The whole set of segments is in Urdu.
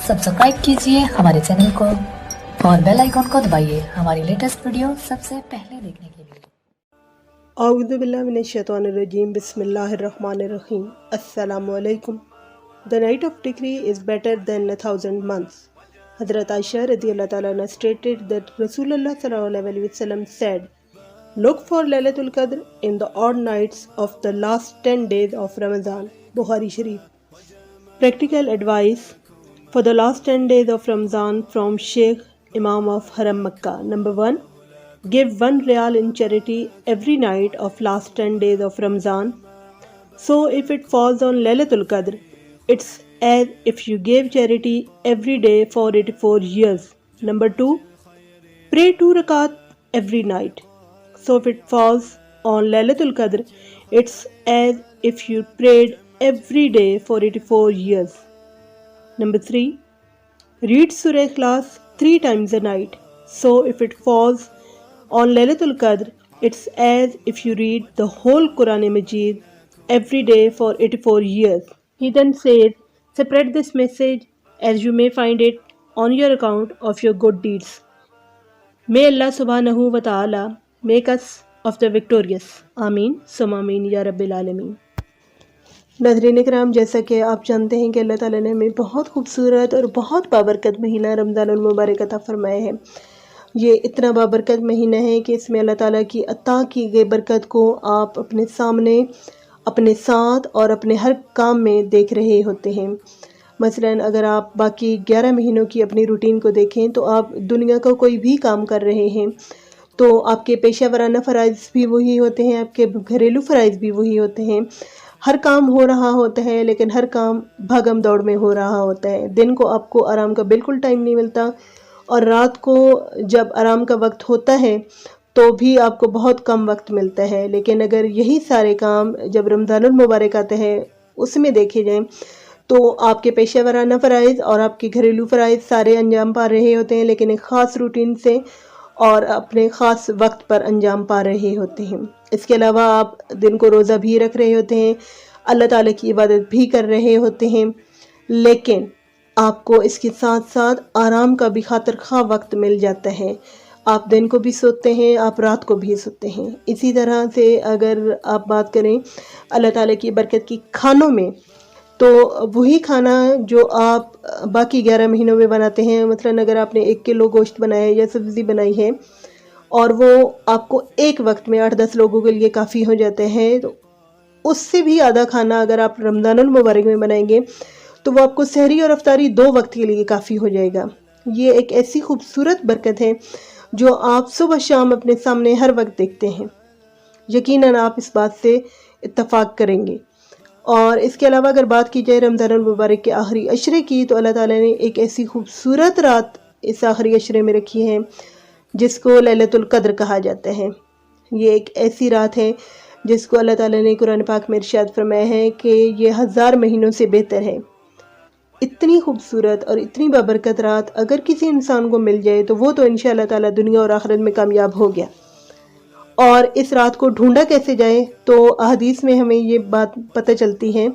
سبسکرائب کیجئے ہمارے چینل کو اور بیل آئیکن کو دبائیے ہماری لیٹسٹ ویڈیو سب سے پہلے دیکھنے کے لیے۔ اعوذ باللہ من الشیطان الرجیم، بسم اللہ الرحمن الرحیم۔ السلام علیکم۔ The night of decree is better than 1,000 months. حضرت عائشہ رضی اللہ تعالیٰ عنہ stated that Rasulullah sallallahu alaihi wasallam said, "Look for Laylatul Qadr in the odd nights of the last 10 days of Ramadan." Bukhari Sharif. Practical advice for the last 10 days of Ramadan from Sheikh Imam of Haram Makkah. Number 1. Give 1 riyal in charity every night of last 10 days of Ramadan. So if it falls on Laylatul Qadr, it's as if you gave charity every day for 84 years. Number 2. Pray 2 rakat every night. So if it falls on Laylatul Qadr, it's as if you prayed every day for 84 years. Number 3. Read Surah Ikhlas 3 times a night. So if it falls on Laylatul Qadr, it's as if you read the whole Quran Majid every day for 84 years. He then says, spread this message as you may find it on your account of your good deeds. May Allah subhanahu wa ta'ala make us of the victorious. Ameen, summa ameen, ya Rabbil Alameen. ناظرین کرام، جیسا کہ آپ جانتے ہیں کہ اللہ تعالیٰ نے ہمیں بہت خوبصورت اور بہت بابرکت مہینہ رمضان المبارک عطا فرمایا ہے۔ یہ اتنا بابرکت مہینہ ہے کہ اس میں اللہ تعالیٰ کی عطا کی گئی برکت کو آپ اپنے سامنے، اپنے ساتھ اور اپنے ہر کام میں دیکھ رہے ہوتے ہیں۔ مثلاً اگر آپ باقی 11 مہینوں کی اپنی روٹین کو دیکھیں تو آپ دنیا کا کوئی بھی کام کر رہے ہیں تو آپ کے پیشہ ورانہ فرائض بھی وہی ہوتے ہیں، آپ کے گھریلو فرائض بھی وہی ہوتے ہیں، ہر کام ہو رہا ہوتا ہے، لیکن ہر کام بھاگم دوڑ میں ہو رہا ہوتا ہے۔ دن کو آپ کو آرام کا بالکل ٹائم نہیں ملتا، اور رات کو جب آرام کا وقت ہوتا ہے تو بھی آپ کو بہت کم وقت ملتا ہے۔ لیکن اگر یہی سارے کام جب رمضان المبارک آتے ہیں اس میں دیکھے جائیں تو آپ کے پیشہ ورانہ فرائض اور آپ کے گھریلو فرائض سارے انجام پا رہے ہوتے ہیں، لیکن ایک خاص روٹین سے اور اپنے خاص وقت پر انجام پا رہے ہوتے ہیں۔ اس کے علاوہ آپ دن کو روزہ بھی رکھ رہے ہوتے ہیں، اللہ تعالیٰ کی عبادت بھی کر رہے ہوتے ہیں، لیکن آپ کو اس کے ساتھ ساتھ آرام کا بھی خاطر خواہ وقت مل جاتا ہے۔ آپ دن کو بھی سوتے ہیں، آپ رات کو بھی سوتے ہیں۔ اسی طرح سے اگر آپ بات کریں اللہ تعالیٰ کی برکت کی کھانوں میں، تو وہی کھانا جو آپ باقی 11 مہینوں میں بناتے ہیں، مثلاً اگر آپ نے 1 کلو گوشت بنایا ہے یا سبزی بنائی ہے اور وہ آپ کو ایک وقت میں 8-10 لوگوں کے لیے کافی ہو جاتے ہیں، تو اس سے بھی آدھا کھانا اگر آپ رمضان المبارک میں بنائیں گے تو وہ آپ کو سحری اور افطاری 2 وقت کے لیے کافی ہو جائے گا۔ یہ ایک ایسی خوبصورت برکت ہے جو آپ صبح شام اپنے سامنے ہر وقت دیکھتے ہیں۔ یقیناً آپ اس بات سے اتفاق کریں گے۔ اور اس کے علاوہ اگر بات کی جائے رمضان المبارک کے آخری عشرے کی، تو اللہ تعالیٰ نے ایک ایسی خوبصورت رات اس آخری عشرے میں رکھی ہے جس کو لیلۃ القدر کہا جاتا ہے۔ یہ ایک ایسی رات ہے جس کو اللہ تعالیٰ نے قرآن پاک میں ارشاد فرمایا ہے کہ یہ 1000 مہینوں سے بہتر ہے۔ اتنی خوبصورت اور اتنی بابرکت رات اگر کسی انسان کو مل جائے تو وہ تو انشاءاللہ تعالیٰ دنیا اور آخرت میں کامیاب ہو گیا۔ اور اس رات کو ڈھونڈا کیسے جائے، تو احادیث میں ہمیں یہ بات پتہ چلتی ہے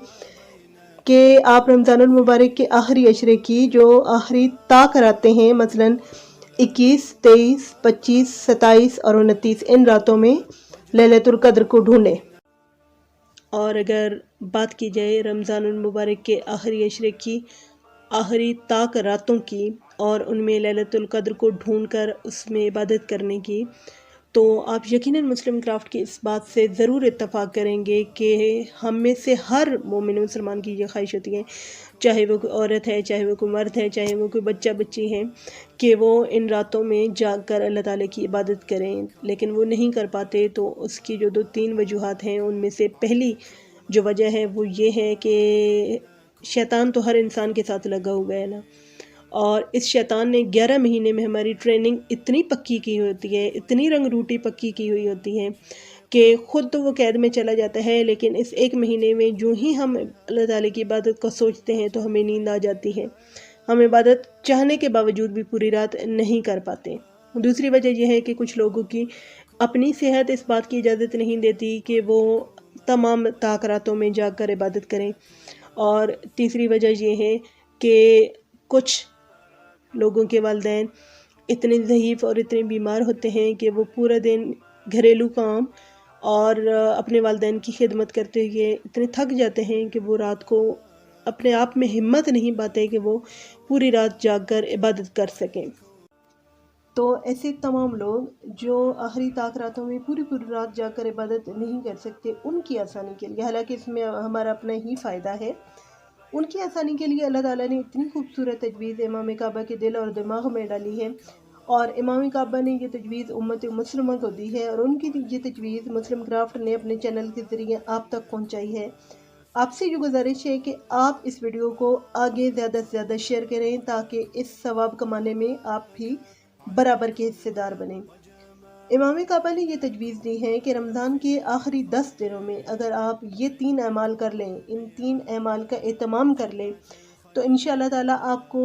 کہ آپ رمضان المبارک کے آخری عشرے کی جو آخری طاق راتیں ہیں، مثلاً 21، 23، 25، 27 اور 29، ان راتوں میں لیلۃ القدر کو ڈھونڈیں۔ اور اگر بات کی جائے رمضان المبارک کے آخری عشرے کی آخری طاق راتوں کی اور ان میں لیلۃ القدر کو ڈھونڈ کر اس میں عبادت کرنے کی، تو آپ یقیناً مسلم کرافٹ کی اس بات سے ضرور اتفاق کریں گے کہ ہم میں سے ہر مومن مسلمان کی یہ خواہش ہوتی ہے، چاہے وہ کوئی عورت ہے، چاہے وہ کوئی مرد ہے، چاہے وہ کوئی بچہ بچی ہے، کہ وہ ان راتوں میں جاگ کر اللہ تعالیٰ کی عبادت کریں، لیکن وہ نہیں کر پاتے۔ تو اس کی جو 2-3 وجوہات ہیں، ان میں سے پہلی جو وجہ ہے وہ یہ ہے کہ شیطان تو ہر انسان کے ساتھ لگا ہوا ہے نا، اور اس شیطان نے 11 مہینے میں ہماری ٹریننگ اتنی پکی کی ہوتی ہے، اتنی رنگ روٹی پکی کی ہوئی ہوتی ہے کہ خود تو وہ قید میں چلا جاتا ہے، لیکن اس 1 مہینے میں جو ہی ہم اللہ تعالیٰ کی عبادت کو سوچتے ہیں تو ہمیں نیند آ جاتی ہے، ہم عبادت چاہنے کے باوجود بھی پوری رات نہیں کر پاتے۔ دوسری وجہ یہ ہے کہ کچھ لوگوں کی اپنی صحت اس بات کی اجازت نہیں دیتی کہ وہ تمام طاق راتوں میں جاگ کر عبادت کریں، اور تیسری وجہ یہ ہے کہ کچھ لوگوں کے والدین اتنے ضعیف اور اتنے بیمار ہوتے ہیں کہ وہ پورا دن گھریلو کام اور اپنے والدین کی خدمت کرتے ہوئے اتنے تھک جاتے ہیں کہ وہ رات کو اپنے آپ میں ہمت نہیں پاتے کہ وہ پوری رات جاگ کر عبادت کر سکیں۔ تو ایسے تمام لوگ جو آخری طاق راتوں میں پوری رات جا کر عبادت نہیں کر سکتے، ان کی آسانی کے لیے، حالانکہ اس میں ہمارا اپنا ہی فائدہ ہے، ان کی آسانی کے لیے اللہ تعالیٰ نے اتنی خوبصورت تجویز امام کعبہ کے دل اور دماغ میں ڈالی ہے، اور امام کعبہ نے یہ تجویز امت مسلمہ کو دی ہے، اور ان کی یہ تجویز مسلم کرافٹ نے اپنے چینل کے ذریعے آپ تک پہنچائی ہے۔ آپ سے جو گزارش ہے کہ آپ اس ویڈیو کو آگے زیادہ سے زیادہ شیئر کریں تاکہ اس ثواب کمانے میں آپ بھی برابر کے حصے دار بنیں۔ امام کعبہ نے یہ تجویز دی ہے کہ رمضان کے آخری 10 دنوں میں اگر آپ یہ 3 اعمال کر لیں، ان 3 اعمال کا اہتمام کر لیں، تو انشاءاللہ تعالیٰ آپ کو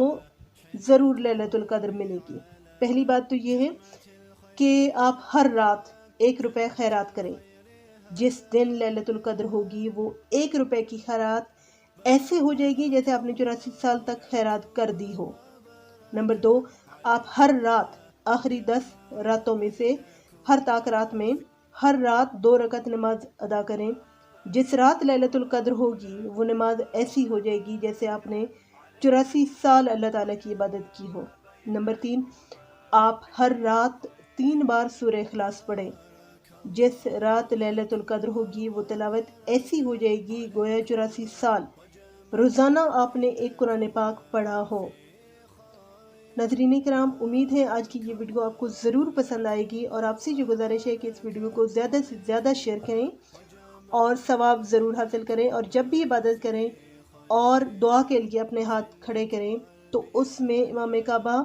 ضرور لیلۃ القدر ملے گی۔ پہلی بات تو یہ ہے کہ آپ ہر رات 1 روپے خیرات کریں۔ جس دن لیلۃ القدر ہوگی وہ 1 روپے کی خیرات ایسے ہو جائے گی جیسے آپ نے 84 سال تک خیرات کر دی ہو۔ نمبر 2، آپ ہر رات آخری 10 راتوں میں سے ہر طاق رات میں ہر رات 2 رکعت نماز ادا کریں۔ جس رات لیلۃ القدر ہوگی وہ نماز ایسی ہو جائے گی جیسے آپ نے 84 سال اللہ تعالیٰ کی عبادت کی ہو۔ نمبر 3، آپ ہر رات 3 بار سورہ اخلاص پڑھیں۔ جس رات لیلۃ القدر ہوگی وہ تلاوت ایسی ہو جائے گی گویا 84 سال روزانہ آپ نے ایک قرآن پاک پڑھا ہو۔ ناظرین کرام، امید ہے آج کی یہ ویڈیو آپ کو ضرور پسند آئے گی، اور آپ سے جو گزارش ہے کہ اس ویڈیو کو زیادہ سے زیادہ شیئر کریں اور ثواب ضرور حاصل کریں، اور جب بھی عبادت کریں اور دعا کے لیے اپنے ہاتھ کھڑے کریں تو اس میں امام کعبہ،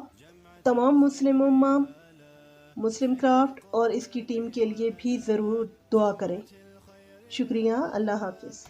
تمام مسلم امہ، مسلم کرافٹ اور اس کی ٹیم کے لیے بھی ضرور دعا کریں۔ شکریہ، اللہ حافظ۔